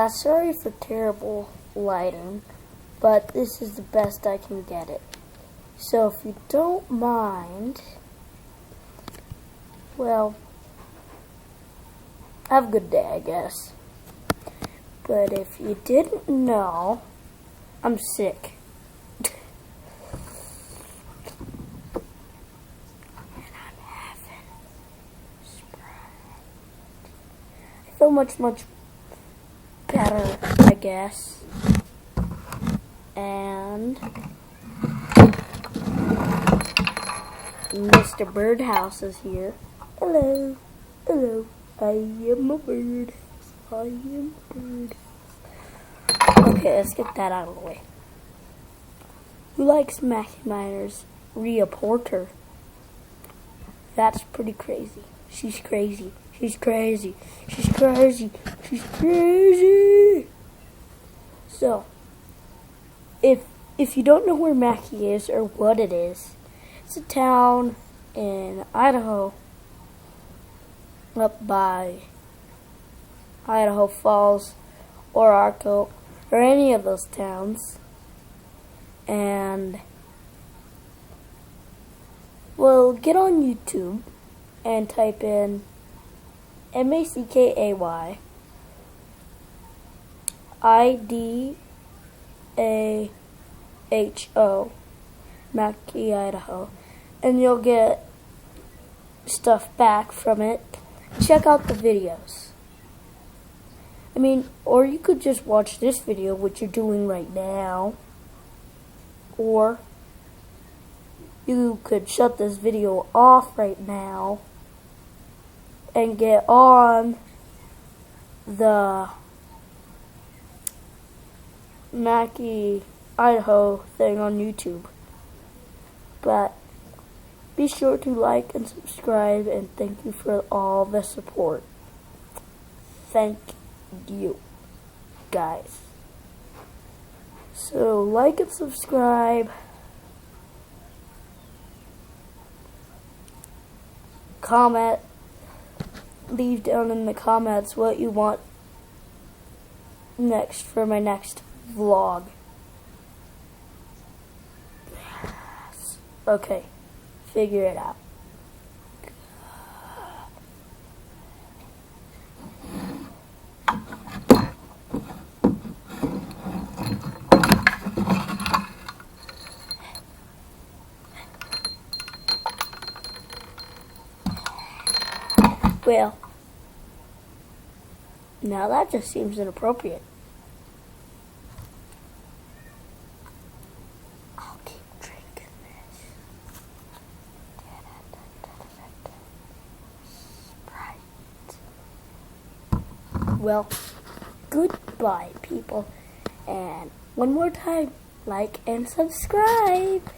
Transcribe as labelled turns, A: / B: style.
A: Yeah, sorry for terrible lighting, but this is the best I can get it. So if you don't mind, well, have a good day, I guess. But if you didn't know, I'm sick. And I'm having Sprite. I feel much better, I guess. And Mr. Birdhouse is here. Hello. Hello. I am a bird. I am a bird. Okay, let's get that out of the way. Who likes Mackie Miner's Rhea Porter? That's pretty crazy. She's crazy. She's crazy. She's crazy. She's crazy. So, if you don't know where Mackie is or what it is, it's a town in Idaho, up by Idaho Falls or Arco or any of those towns. And well, get on YouTube and type in Mackay IDAHO, Mackie, Idaho, and you'll get stuff back from it. Check out the videos. I mean, or you could just watch this video, which you're doing right now, or you could shut this video off right now and get on the Mackie, Idaho thing on YouTube. But be sure to like and subscribe, and thank you for all the support. Thank you, guys. So like and subscribe. Comment. Leave down in the comments what you want next for my next vlog. Okay, figure it out. Well, now that just seems inappropriate. I'll keep drinking this. Sprite. Well, goodbye, people. And one more time, like and subscribe.